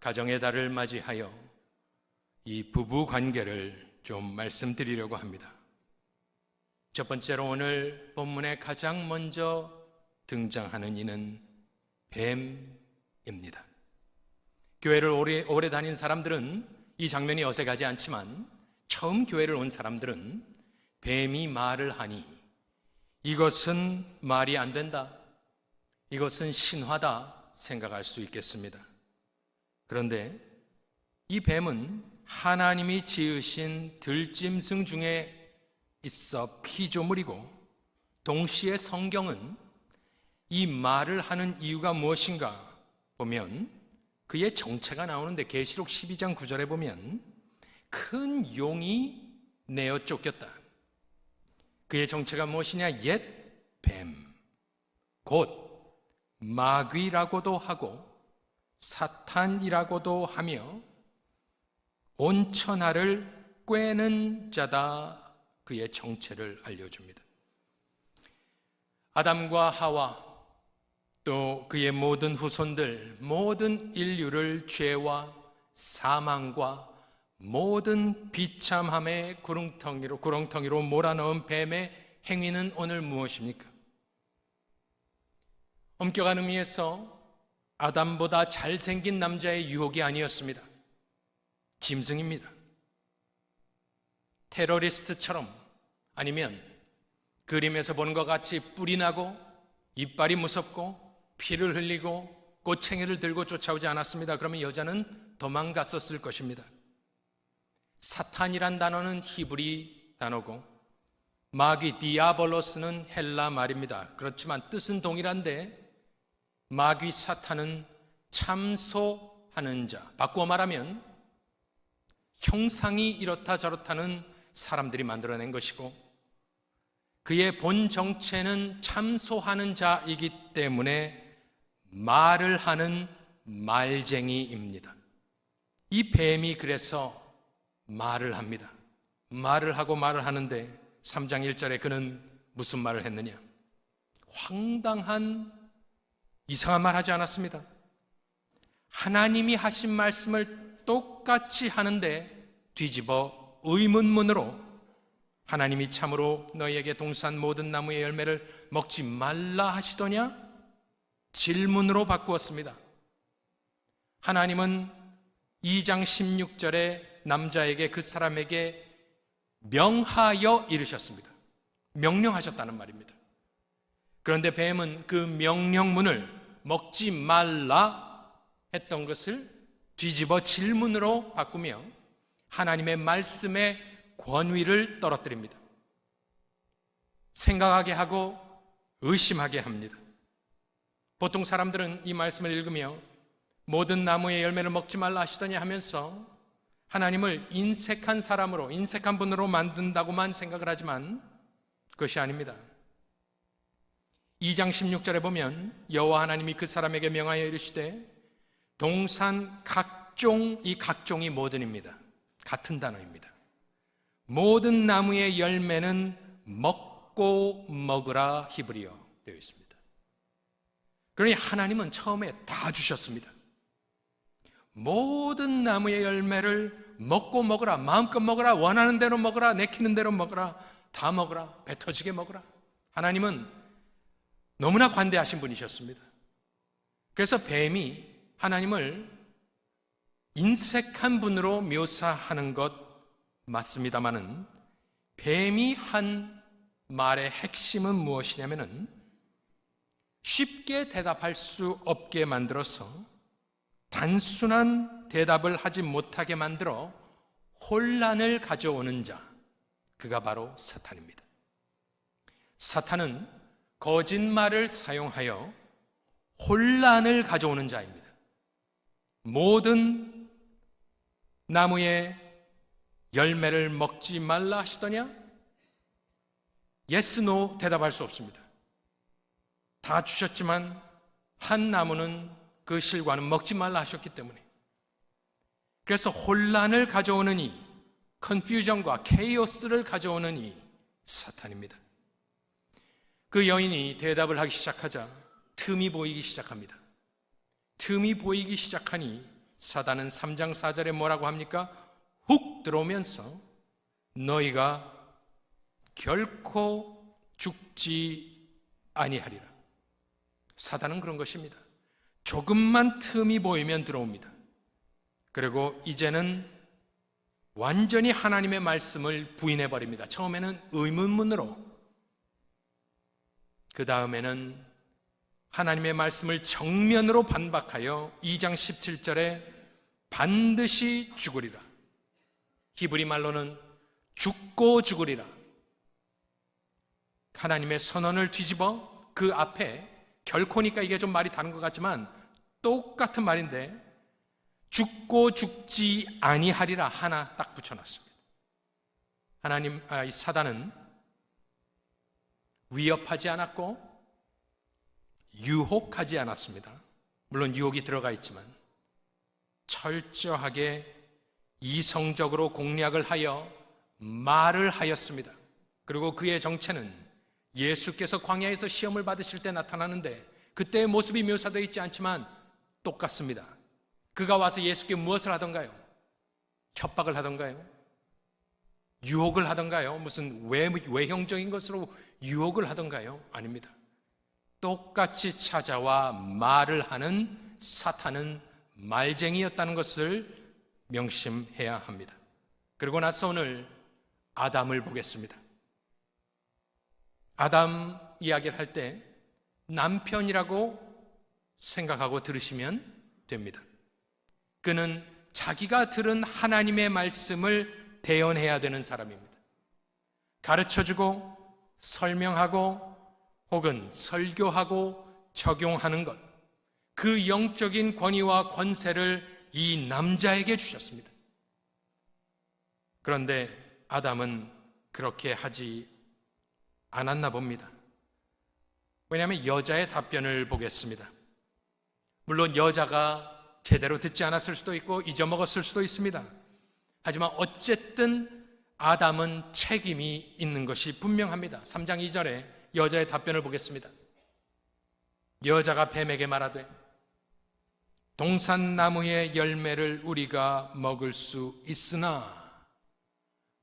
가정의 달을 맞이하여 이 부부 관계를 좀 말씀드리려고 합니다. 첫 번째로 오늘 본문에 가장 먼저 등장하는 이는 뱀입니다. 교회를 오래 다닌 사람들은 이 장면이 어색하지 않지만 처음 교회를 온 사람들은 뱀이 말을 하니 이것은 말이 안 된다, 이것은 신화다 생각할 수 있겠습니다. 그런데 이 뱀은 하나님이 지으신 들짐승 중에 있어 피조물이고, 동시에 성경은 이 말을 하는 이유가 무엇인가 보면 그의 정체가 나오는데, 계시록 12장 9절에 보면 큰 용이 내어 쫓겼다. 그의 정체가 무엇이냐? 옛 뱀, 곧 마귀라고도 하고 사탄이라고도 하며 온천하를 꿰는 자다. 그의 정체를 알려줍니다. 아담과 하와, 또 그의 모든 후손들, 모든 인류를 죄와 사망과 모든 비참함의 구렁텅이로 몰아넣은 뱀의 행위는 오늘 무엇입니까? 엄격한 의미에서 아담보다 잘생긴 남자의 유혹이 아니었습니다. 짐승입니다. 테러리스트처럼, 아니면 그림에서 보는 것 같이 뿔이 나고 이빨이 무섭고 피를 흘리고 꼬챙이를 들고 쫓아오지 않았습니다. 그러면 여자는 도망갔었을 것입니다. 사탄이란 단어는 히브리 단어고, 마귀 디아볼로스는 헬라 말입니다. 그렇지만 뜻은 동일한데 마귀 사탄은 참소하는 자, 바꾸어 말하면 형상이 이렇다 저렇다는 사람들이 만들어낸 것이고, 그의 본 정체는 참소하는 자이기 때문에 말을 하는 말쟁이입니다. 이 뱀이 그래서 말을 합니다. 말을 하고 말을 하는데 3장 1절에 그는 무슨 말을 했느냐? 황당한 이상한 말 하지 않았습니다. 하나님이 하신 말씀을 똑같이 하는데 뒤집어 의문문으로 하나님이 참으로 너희에게 동산 모든 나무의 열매를 먹지 말라 하시더냐? 질문으로 바꾸었습니다. 하나님은 2장 16절에 남자에게, 그 사람에게 명하여 이르셨습니다. 명령하셨다는 말입니다. 그런데 뱀은 그 명령문을 먹지 말라 했던 것을 뒤집어 질문으로 바꾸며 하나님의 말씀의 권위를 떨어뜨립니다. 생각하게 하고 의심하게 합니다. 보통 사람들은 이 말씀을 읽으며 모든 나무의 열매를 먹지 말라 하시더니 하면서 하나님을 인색한 사람으로, 인색한 분으로 만든다고만 생각을 하지만 그것이 아닙니다. 2장 16절에 보면 여호와 하나님이 그 사람에게 명하여 이르시되 동산 각종, 이 각종이 모든입니다. 같은 단어입니다. 모든 나무의 열매는 먹고 먹으라 히브리어 되어 있습니다. 그러니 하나님은 처음에 다 주셨습니다. 모든 나무의 열매를 먹고 먹으라, 마음껏 먹으라, 원하는 대로 먹으라, 내키는 대로 먹으라, 다 먹으라, 배 터지게 먹으라. 하나님은 너무나 관대하신 분이셨습니다. 그래서 뱀이 하나님을 인색한 분으로 묘사하는 것 맞습니다마는 뱀이 한 말의 핵심은 무엇이냐면은 쉽게 대답할 수 없게 만들어서 단순한 대답을 하지 못하게 만들어 혼란을 가져오는 자, 그가 바로 사탄입니다. 사탄은 거짓말을 사용하여 혼란을 가져오는 자입니다. 모든 나무의 열매를 먹지 말라 하시더냐? yes, no 대답할 수 없습니다. 다 주셨지만 한 나무는, 그 실과는 먹지 말라 하셨기 때문에. 그래서 혼란을 가져오는 이, 컨퓨전과 케이오스를 가져오는 이 사탄입니다. 그 여인이 대답을 하기 시작하자 틈이 보이기 시작합니다. 틈이 보이기 시작하니 사단은 3장 4절에 뭐라고 합니까? 훅 들어오면서 너희가 결코 죽지 아니하리라. 사단은 그런 것입니다. 조금만 틈이 보이면 들어옵니다. 그리고 이제는 완전히 하나님의 말씀을 부인해버립니다. 처음에는 의문문으로, 그 다음에는 하나님의 말씀을 정면으로 반박하여 2장 17절에 반드시 죽으리라. 히브리 말로는 죽고 죽으리라. 하나님의 선언을 뒤집어 그 앞에, 결코니까 이게 좀 말이 다른 것 같지만 똑같은 말인데, 죽고 죽지 아니하리라 하나 딱 붙여놨습니다. 이 사단은 위협하지 않았고 유혹하지 않았습니다. 물론 유혹이 들어가 있지만 철저하게 이성적으로 공략을 하여 말을 하였습니다. 그리고 그의 정체는 예수께서 광야에서 시험을 받으실 때 나타나는데, 그때의 모습이 묘사되어 있지 않지만 똑같습니다. 그가 와서 예수께 무엇을 하던가요? 협박을 하던가요? 유혹을 하던가요? 무슨 외형적인 것으로 유혹을 하던가요? 아닙니다. 똑같이 찾아와 말을 하는 사탄은 말쟁이였다는 것을 명심해야 합니다. 그리고 나서 오늘 아담을 보겠습니다. 아담 이야기를 할 때 남편이라고 생각하고 들으시면 됩니다. 그는 자기가 들은 하나님의 말씀을 대언해야 되는 사람입니다. 가르쳐주고 설명하고 혹은 설교하고 적용하는 것, 그 영적인 권위와 권세를 이 남자에게 주셨습니다. 그런데 아담은 그렇게 하지 않았나 봅니다. 왜냐하면 여자의 답변을 보겠습니다. 물론 여자가 제대로 듣지 않았을 수도 있고 잊어먹었을 수도 있습니다. 하지만 어쨌든 아담은 책임이 있는 것이 분명합니다. 3장 2절에 여자의 답변을 보겠습니다. 여자가 뱀에게 말하되 동산나무의 열매를 우리가 먹을 수 있으나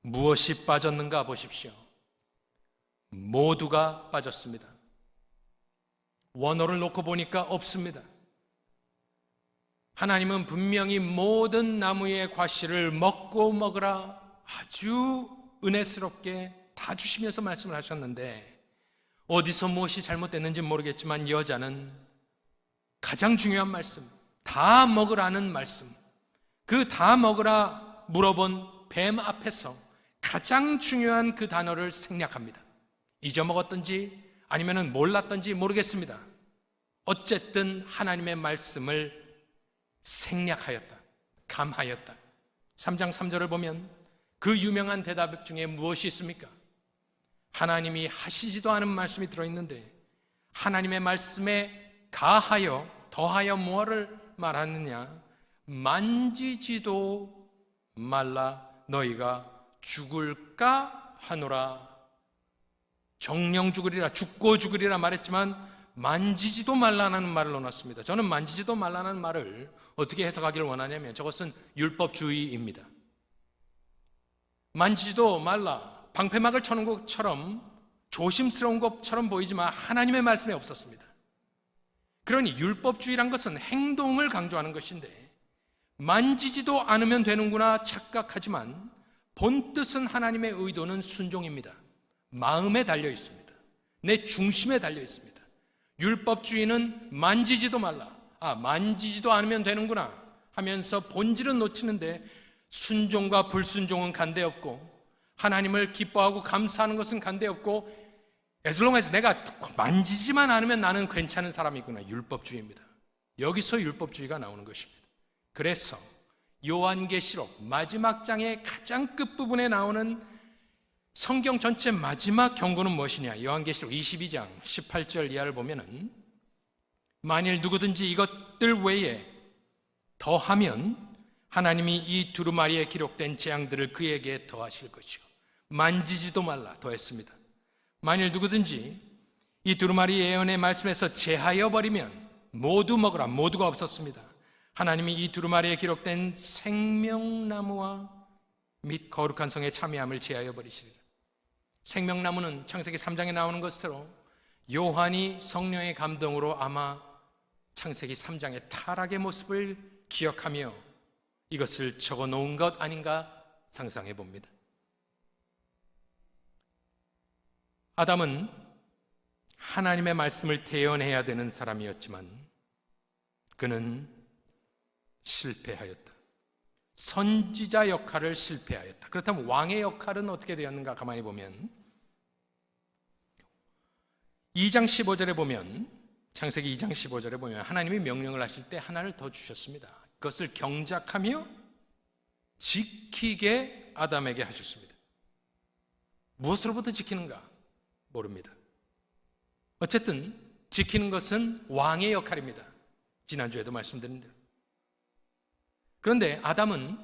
무엇이 빠졌는가 보십시오. 모두가 빠졌습니다. 원어를 놓고 보니까 없습니다. 하나님은 분명히 모든 나무의 과실을 먹고 먹으라 아주 은혜스럽게 다 주시면서 말씀을 하셨는데, 어디서 무엇이 잘못됐는지 모르겠지만 여자는 가장 중요한 말씀, 다 먹으라는 말씀, 그 다 먹으라 물어본 뱀 앞에서 가장 중요한 그 단어를 생략합니다. 잊어먹었던지 아니면 몰랐던지 모르겠습니다. 어쨌든 하나님의 말씀을 생략하였다, 감하였다. 3장 3절을 보면 그 유명한 대답 중에 무엇이 있습니까? 하나님이 하시지도 않은 말씀이 들어있는데 하나님의 말씀에 가하여 더하여 무엇을 말하느냐? 만지지도 말라, 너희가 죽을까 하노라. 정령 죽으리라, 죽고 죽으리라 말했지만 만지지도 말라는 말을 넣어놨습니다. 저는 만지지도 말라는 말을 어떻게 해석하기를 원하냐면 저것은 율법주의입니다. 만지지도 말라, 방패막을 쳐놓은 것처럼 조심스러운 것처럼 보이지만 하나님의 말씀에 없었습니다. 그러니 율법주의란 것은 행동을 강조하는 것인데 만지지도 않으면 되는구나 착각하지만 본뜻은 하나님의 의도는 순종입니다. 마음에 달려 있습니다. 내 중심에 달려 있습니다. 율법주의는 만지지도 말라, 만지지도 않으면 되는구나 하면서 본질은 놓치는데 순종과 불순종은 간대없고 하나님을 기뻐하고 감사하는 것은 간대없고 as long as 내가 만지지만 않으면 나는 괜찮은 사람이구나, 율법주의입니다. 여기서 율법주의가 나오는 것입니다. 그래서 요한계시록 마지막 장의 가장 끝부분에 나오는 성경 전체 마지막 경고는 무엇이냐? 요한계시록 22장 18절 이하를 보면은 만일 누구든지 이것들 외에 더하면 하나님이 이 두루마리에 기록된 재앙들을 그에게 더하실 것이요 만지지도 말라 더했습니다. 만일 누구든지 이 두루마리 예언의 말씀에서 제하여 버리면 모두 먹으라, 모두가 없었습니다. 하나님이 이 두루마리에 기록된 생명나무와 및 거룩한 성에 참여함을 제하여 버리시리라. 생명나무는 창세기 3장에 나오는 것으로 요한이 성령의 감동으로 아마 창세기 3장의 타락의 모습을 기억하며 이것을 적어 놓은 것 아닌가 상상해 봅니다. 아담은 하나님의 말씀을 대언해야 되는 사람이었지만 그는 실패하였다. 선지자 역할을 실패하였다. 그렇다면 왕의 역할은 어떻게 되었는가 가만히 보면 2장 15절에 보면, 창세기 2장 15절에 보면 하나님이 명령을 하실 때 하나를 더 주셨습니다. 그것을 경작하며 지키게 아담에게 하셨습니다. 무엇으로부터 지키는가 모릅니다. 어쨌든 지키는 것은 왕의 역할입니다. 지난주에도 말씀드린 대로. 그런데 아담은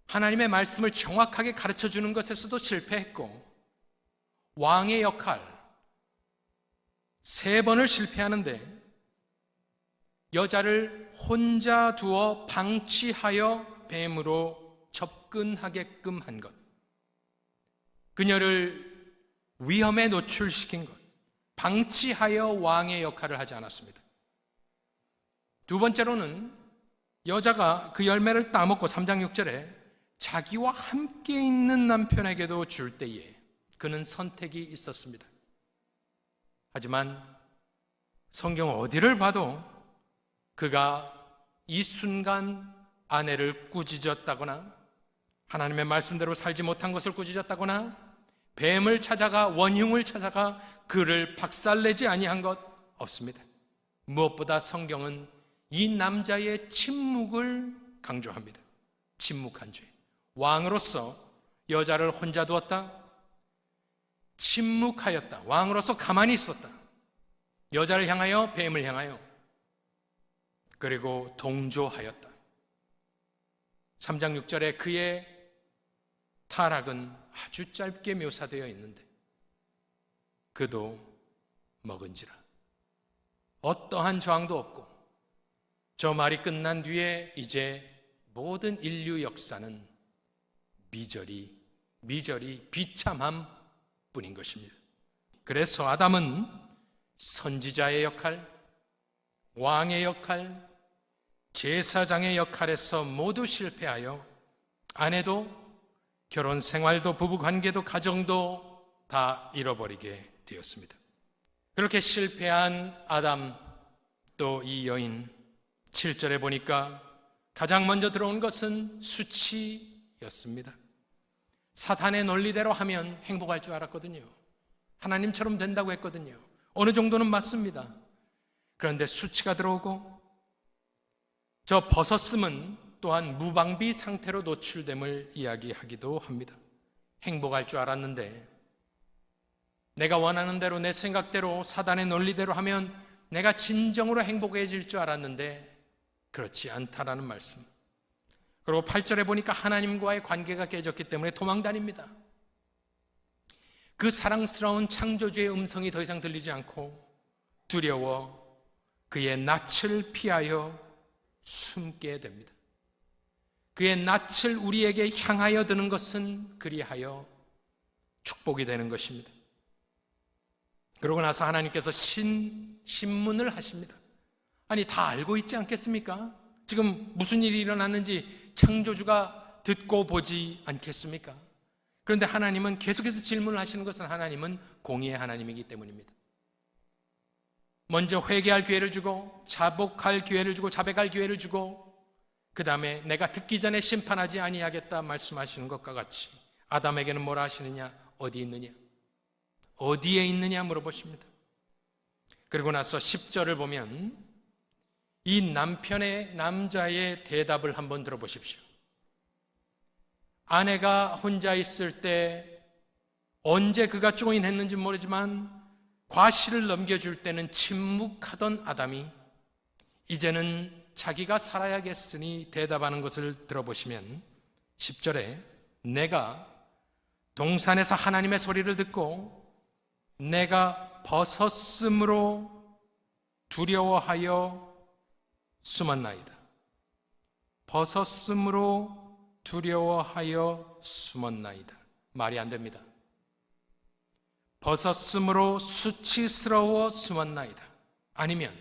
하나님의 말씀을 정확하게 가르쳐 주는 것에서도 실패했고 왕의 역할 3번을 실패하는데 여자를 혼자 두어 방치하여 뱀으로 접근하게끔 한 것, 그녀를 위험에 노출시킨 것, 방치하여 왕의 역할을 하지 않았습니다. 두 번째로는 여자가 그 열매를 따먹고 3장 6절에 자기와 함께 있는 남편에게도 줄 때에 그는 선택이 있었습니다. 하지만 성경 어디를 봐도 그가 이 순간 아내를 꾸짖었다거나 하나님의 말씀대로 살지 못한 것을 꾸짖었다거나 뱀을 찾아가 원흉을 찾아가 그를 박살내지 아니한 것 없습니다. 무엇보다 성경은 이 남자의 침묵을 강조합니다. 침묵한 죄. 왕으로서 여자를 혼자 두었다. 침묵하였다. 왕으로서 가만히 있었다. 여자를 향하여 뱀을 향하여 그리고 동조하였다. 3장 6절에 그의 타락은 아주 짧게 묘사되어 있는데 그도 먹은지라. 어떠한 저항도 없고 저 말이 끝난 뒤에 이제 모든 인류 역사는 미저리 비참함 뿐인 것입니다. 그래서 아담은 선지자의 역할, 왕의 역할, 제사장의 역할에서 모두 실패하여 아내도 결혼 생활도 부부 관계도 가정도 다 잃어버리게 되었습니다. 그렇게 실패한 아담 또 이 여인 7절에 보니까 가장 먼저 들어온 것은 수치였습니다. 사탄의 논리대로 하면 행복할 줄 알았거든요. 하나님처럼 된다고 했거든요. 어느 정도는 맞습니다. 그런데 수치가 들어오고 저 벗었음은 또한 무방비 상태로 노출됨을 이야기하기도 합니다. 행복할 줄 알았는데 내가 원하는 대로 내 생각대로 사단의 논리대로 하면 내가 진정으로 행복해질 줄 알았는데 그렇지 않다라는 말씀. 그리고 8절에 보니까 하나님과의 관계가 깨졌기 때문에 도망다닙니다. 그 사랑스러운 창조주의 음성이 더 이상 들리지 않고 두려워 그의 낯을 피하여 숨게 됩니다. 그의 낯을 우리에게 향하여 드는 것은 그리하여 축복이 되는 것입니다. 그러고 나서 하나님께서 신문을 하십니다. 아니 다 알고 있지 않겠습니까? 지금 무슨 일이 일어났는지 창조주가 듣고 보지 않겠습니까? 그런데 하나님은 계속해서 질문을 하시는 것은 하나님은 공의의 하나님이기 때문입니다. 먼저 회개할 기회를 주고 자복할 기회를 주고 자백할 기회를 주고 그 다음에 내가 듣기 전에 심판하지 아니하겠다 말씀하시는 것과 같이 아담에게는 뭐라 하시느냐? 어디 있느냐? 어디에 있느냐 물어보십니다. 그리고 나서 10절을 보면 이 남자의 대답을 한번 들어보십시오. 아내가 혼자 있을 때 언제 그가 조인했는지 모르지만 과실을 넘겨줄 때는 침묵하던 아담이 이제는 자기가 살아야겠으니 대답하는 것을 들어보시면 10절에 내가 동산에서 하나님의 소리를 듣고 내가 벗었으므로 두려워하여 숨었나이다. 벗었으므로 두려워하여 숨었나이다. 말이 안 됩니다. 벗었으므로 수치스러워 숨었나이다. 아니면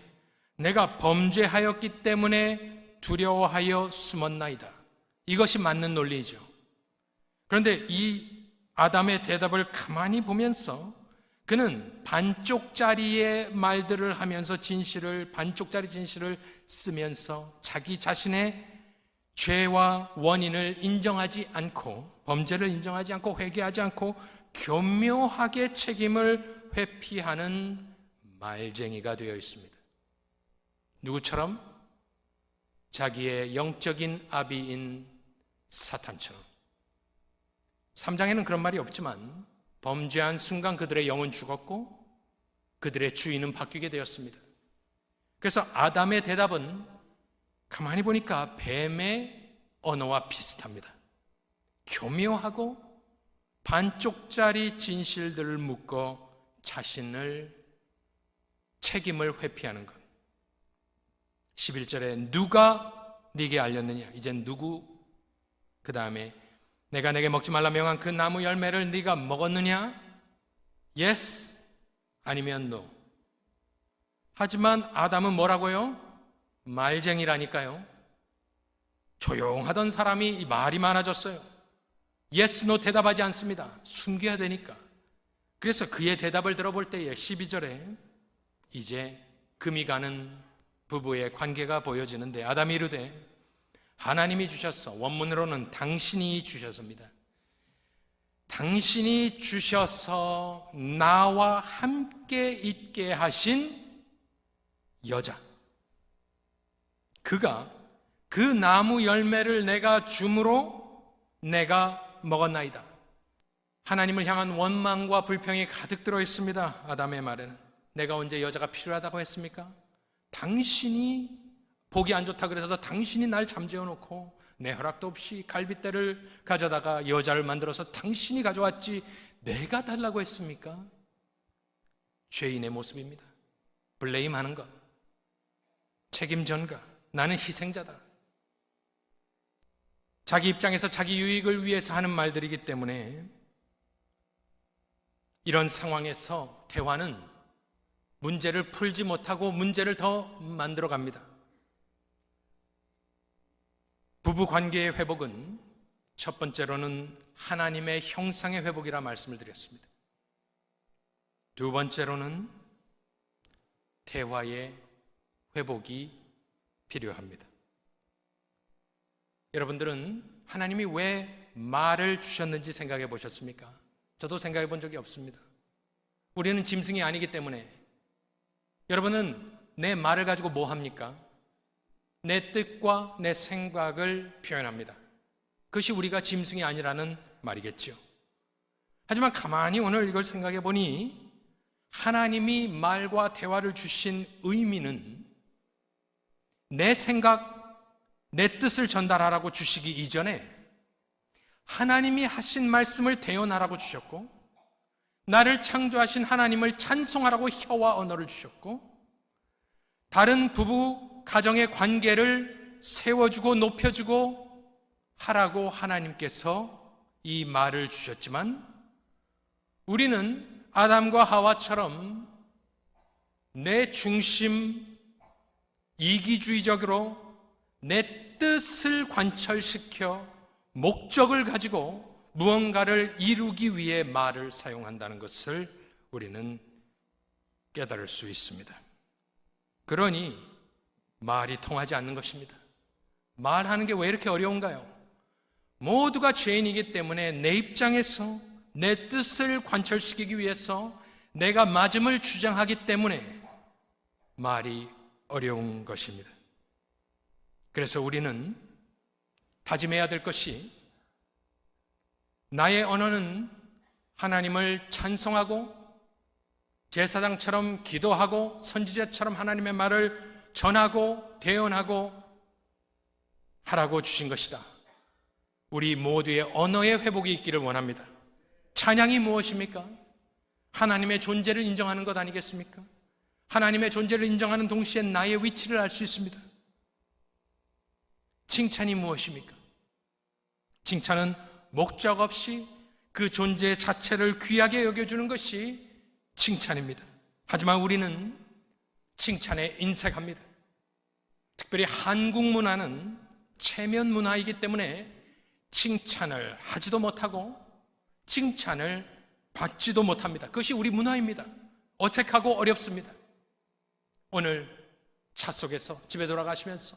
내가 범죄하였기 때문에 두려워하여 숨었나이다. 이것이 맞는 논리이죠. 그런데 이 아담의 대답을 가만히 보면서 그는 반쪽짜리의 말들을 하면서 반쪽짜리 진실을 쓰면서 자기 자신의 죄와 원인을 인정하지 않고, 범죄를 인정하지 않고, 회개하지 않고 교묘하게 책임을 회피하는 말쟁이가 되어 있습니다. 누구처럼? 자기의 영적인 아비인 사탄처럼. 3장에는 그런 말이 없지만 범죄한 순간 그들의 영은 죽었고 그들의 주인은 바뀌게 되었습니다. 그래서 아담의 대답은 가만히 보니까 뱀의 언어와 비슷합니다. 교묘하고 반쪽짜리 진실들을 묶어 자신을 책임을 회피하는 것. 11절에 누가 네게 알렸느냐? 이젠 누구? 그 다음에 내가 내게 먹지 말라 명한 그 나무 열매를 네가 먹었느냐? Yes 아니면 No. 하지만 아담은 뭐라고요? 말쟁이라니까요. 조용하던 사람이 말이 많아졌어요. Yes, No 대답하지 않습니다. 숨겨야 되니까. 그래서 그의 대답을 들어볼 때에 12절에 이제 금이 가는 부부의 관계가 보여지는데 아담이 이르되 하나님이 주셨어. 원문으로는 당신이 주셔서입니다. 당신이 주셔서 나와 함께 있게 하신 여자, 그가 그 나무 열매를 내가 줌으로 내가 먹었나이다. 하나님을 향한 원망과 불평이 가득 들어 있습니다. 아담의 말에는. 내가 언제 여자가 필요하다고 했습니까? 당신이 보기 안 좋다 그래서 당신이 날 잠재워 놓고 내 허락도 없이 갈빗대를 가져다가 여자를 만들어서 당신이 가져왔지 내가 달라고 했습니까? 죄인의 모습입니다. 블레임하는 것, 책임 전가, 나는 희생자다. 자기 입장에서 자기 유익을 위해서 하는 말들이기 때문에 이런 상황에서 대화는 문제를 풀지 못하고 문제를 더 만들어 갑니다. 부부 관계의 회복은 첫 번째로는 하나님의 형상의 회복이라 말씀을 드렸습니다. 두 번째로는 대화의 회복이 필요합니다. 여러분들은 하나님이 왜 말을 주셨는지 생각해 보셨습니까? 저도 생각해 본 적이 없습니다. 우리는 짐승이 아니기 때문에. 여러분은 내 말을 가지고 뭐 합니까? 내 뜻과 내 생각을 표현합니다. 그것이 우리가 짐승이 아니라는 말이겠죠. 하지만 가만히 오늘 이걸 생각해 보니 하나님이 말과 대화를 주신 의미는 내 생각, 내 뜻을 전달하라고 주시기 이전에 하나님이 하신 말씀을 대언하라고 주셨고, 나를 창조하신 하나님을 찬송하라고 혀와 언어를 주셨고, 다른 부부 가정의 관계를 세워주고 높여주고 하라고 하나님께서 이 말을 주셨지만, 우리는 아담과 하와처럼 내 중심, 이기주의적으로 내 뜻을 관철시켜 목적을 가지고 무언가를 이루기 위해 말을 사용한다는 것을 우리는 깨달을 수 있습니다. 그러니 말이 통하지 않는 것입니다. 말하는 게 왜 이렇게 어려운가요? 모두가 죄인이기 때문에 내 입장에서 내 뜻을 관철시키기 위해서 내가 맞음을 주장하기 때문에 말이 어려운 것입니다. 그래서 우리는 다짐해야 될 것이, 나의 언어는 하나님을 찬송하고 제사장처럼 기도하고 선지자처럼 하나님의 말을 전하고 대언하고 하라고 주신 것이다. 우리 모두의 언어의 회복이 있기를 원합니다. 찬양이 무엇입니까? 하나님의 존재를 인정하는 것 아니겠습니까? 하나님의 존재를 인정하는 동시에 나의 위치를 알 수 있습니다. 칭찬이 무엇입니까? 칭찬은 목적 없이 그 존재 자체를 귀하게 여겨주는 것이 칭찬입니다. 하지만 우리는 칭찬에 인색합니다. 특별히 한국 문화는 체면 문화이기 때문에 칭찬을 하지도 못하고 칭찬을 받지도 못합니다. 그것이 우리 문화입니다. 어색하고 어렵습니다. 오늘 차 속에서 집에 돌아가시면서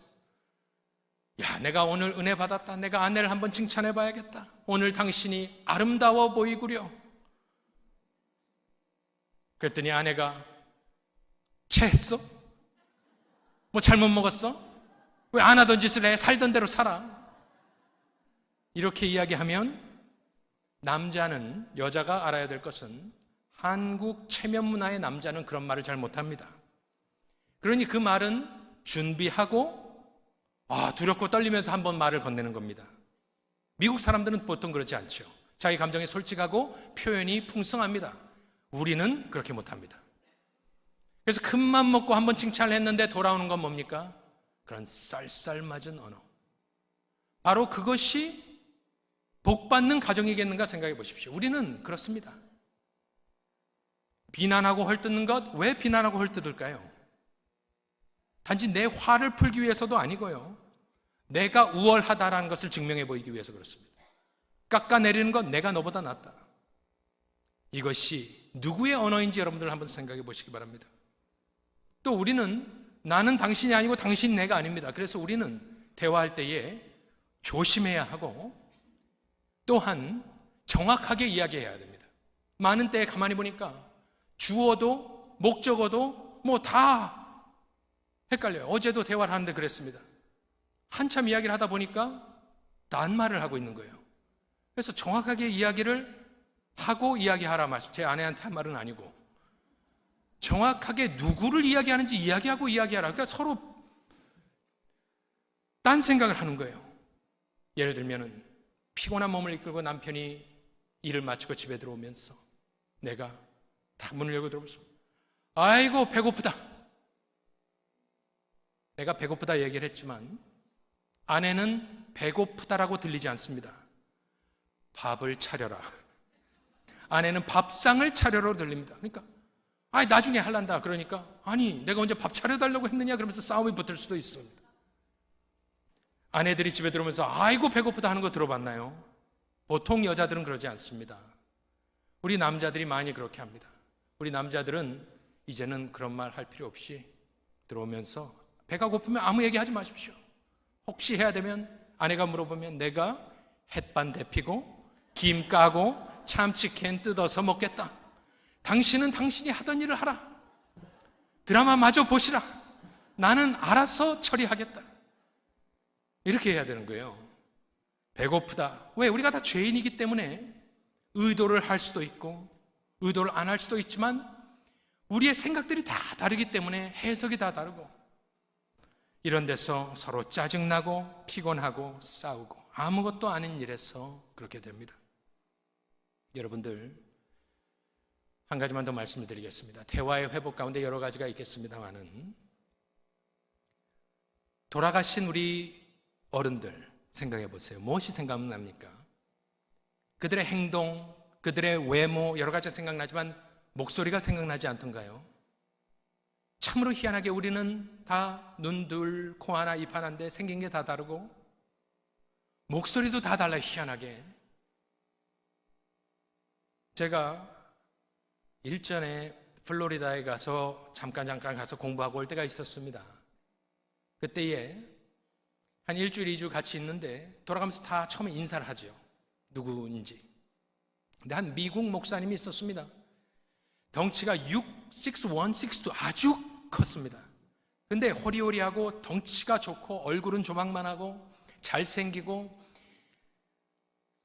야, 내가 오늘 은혜 받았다. 내가 아내를 한번 칭찬해 봐야겠다. 오늘 당신이 아름다워 보이구려. 그랬더니 아내가 체했어? 뭐 잘못 먹었어? 왜 안 하던 짓을 해? 살던 대로 살아. 이렇게 이야기하면 남자는, 여자가 알아야 될 것은 한국 체면 문화의 남자는 그런 말을 잘 못합니다. 그러니 그 말은 준비하고 두렵고 떨리면서 한번 말을 건네는 겁니다. 미국 사람들은 보통 그렇지 않죠. 자기 감정에 솔직하고 표현이 풍성합니다. 우리는 그렇게 못합니다. 그래서 큰맘 먹고 한번 칭찬을 했는데 돌아오는 건 뭡니까? 그런 쌀쌀맞은 언어. 바로 그것이 복받는 가정이겠는가 생각해 보십시오. 우리는 그렇습니다. 비난하고 헐뜯는 것, 왜 비난하고 헐뜯을까요? 단지 내 화를 풀기 위해서도 아니고요, 내가 우월하다라는 것을 증명해 보이기 위해서 그렇습니다. 깎아내리는 건 내가 너보다 낫다. 이것이 누구의 언어인지 여러분들 한번 생각해 보시기 바랍니다. 또 우리는 나는 당신이 아니고 당신 내가 아닙니다. 그래서 우리는 대화할 때에 조심해야 하고 또한 정확하게 이야기해야 됩니다. 많은 때에 가만히 보니까 주어도 목적어도 뭐 다 헷갈려요. 어제도 대화를 하는데 그랬습니다. 한참 이야기를 하다 보니까 딴 말을 하고 있는 거예요. 그래서 정확하게 이야기를 하고 이야기하라 말씀. 제 아내한테 한 말은 아니고 정확하게 누구를 이야기하는지 이야기하고 이야기하라. 그러니까 서로 딴 생각을 하는 거예요. 예를 들면은 피곤한 몸을 이끌고 남편이 일을 마치고 집에 들어오면서 내가 딱 문을 열고 들어오면서 아이고 배고프다. 내가 배고프다 얘기를 했지만 아내는 배고프다라고 들리지 않습니다. 밥을 차려라. 아내는 밥상을 차려로 들립니다. 그러니까 나중에 할란다. 그러니까 아니 내가 언제 밥 차려달라고 했느냐 그러면서 싸움이 붙을 수도 있습니다. 아내들이 집에 들어오면서 아이고 배고프다 하는 거 들어봤나요? 보통 여자들은 그러지 않습니다. 우리 남자들이 많이 그렇게 합니다. 우리 남자들은 이제는 그런 말 할 필요 없이 들어오면서 배가 고프면 아무 얘기 하지 마십시오. 혹시 해야 되면 아내가 물어보면 내가 햇반 데피고 김 까고 참치캔 뜯어서 먹겠다. 당신은 당신이 하던 일을 하라. 드라마 마저 보시라. 나는 알아서 처리하겠다. 이렇게 해야 되는 거예요. 배고프다. 왜? 우리가 다 죄인이기 때문에 의도를 할 수도 있고 의도를 안 할 수도 있지만 우리의 생각들이 다 다르기 때문에 해석이 다 다르고 이런 데서 서로 짜증나고 피곤하고 싸우고 아무것도 아닌 일에서 그렇게 됩니다. 여러분들 한 가지만 더 말씀을 드리겠습니다. 대화의 회복 가운데 여러 가지가 있겠습니다만은 돌아가신 우리 어른들 생각해 보세요. 무엇이 생각납니까? 그들의 행동, 그들의 외모 여러 가지가 생각나지만 목소리가 생각나지 않던가요? 참으로 희한하게 우리는 다 눈 둘, 코 하나, 입 하나인데 생긴 게 다 다르고 목소리도 다 달라요. 희한하게. 제가 일전에 플로리다에 가서 잠깐 가서 공부하고 올 때가 있었습니다. 그때에 한 일주일, 2주 같이 있는데 돌아가면서 다 처음에 인사를 하죠. 누구인지. 근데 한 미국 목사님이 있었습니다. 덩치가 6'1", 6'2", 아주 컸습니다. 근데 호리호리하고 덩치가 좋고 얼굴은 조망만하고 잘생기고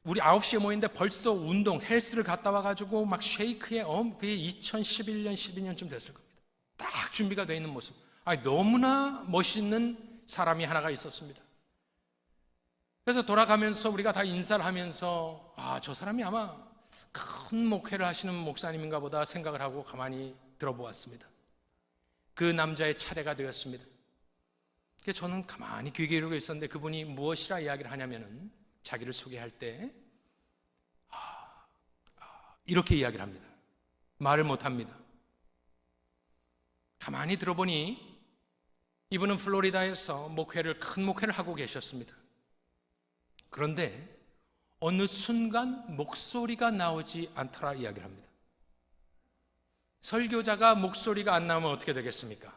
우리 9시에 모이는데 벌써 운동, 헬스를 갔다 와가지고 막 쉐이크에 그게 2011년, 12년쯤 됐을 겁니다. 딱 준비가 되어 있는 모습. 너무나 멋있는 사람이 하나가 있었습니다. 그래서 돌아가면서 우리가 다 인사를 하면서 저 사람이 아마 큰 목회를 하시는 목사님인가 보다 생각을 하고 가만히 들어보았습니다. 그 남자의 차례가 되었습니다. 그래서 저는 가만히 귀 기울이고 있었는데 그분이 무엇이라 이야기를 하냐면은 자기를 소개할 때 이렇게 이야기를 합니다. 말을 못합니다. 가만히 들어보니 이분은 플로리다에서 큰 목회를 하고 계셨습니다. 그런데 어느 순간 목소리가 나오지 않더라 이야기를 합니다. 설교자가 목소리가 안 나오면 어떻게 되겠습니까?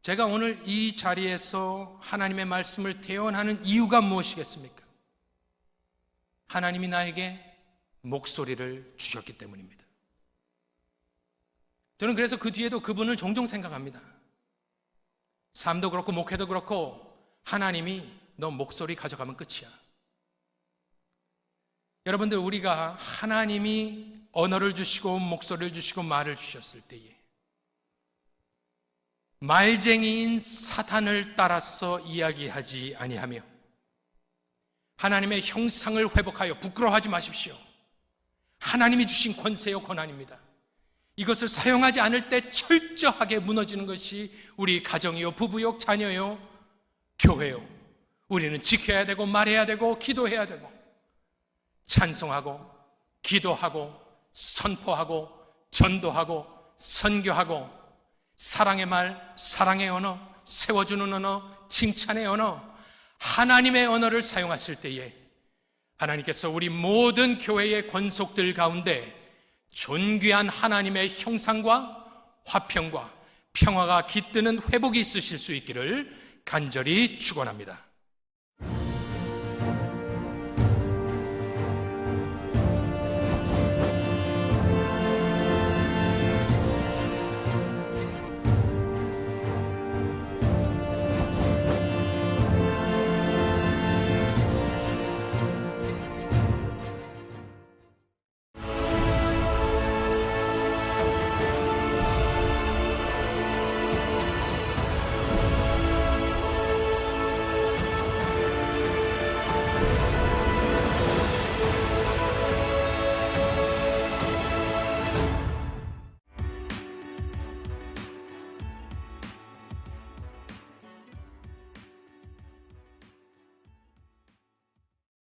제가 오늘 이 자리에서 하나님의 말씀을 대언하는 이유가 무엇이겠습니까? 하나님이 나에게 목소리를 주셨기 때문입니다. 저는 그래서 그 뒤에도 그분을 종종 생각합니다. 삶도 그렇고 목회도 그렇고 하나님이 너 목소리 가져가면 끝이야. 여러분들, 우리가 하나님이 언어를 주시고 목소리를 주시고 말을 주셨을 때에 말쟁이인 사탄을 따라서 이야기하지 아니하며 하나님의 형상을 회복하여 부끄러워하지 마십시오. 하나님이 주신 권세요 권한입니다. 이것을 사용하지 않을 때 철저하게 무너지는 것이 우리 가정이요, 부부요, 자녀요, 교회요. 우리는 지켜야 되고 말해야 되고 기도해야 되고 찬송하고 기도하고 선포하고 전도하고 선교하고 사랑의 말, 사랑의 언어, 세워주는 언어, 칭찬의 언어, 하나님의 언어를 사용하실 때에 하나님께서 우리 모든 교회의 권속들 가운데 존귀한 하나님의 형상과 화평과 평화가 깃드는 회복이 있으실 수 있기를 간절히 축원합니다.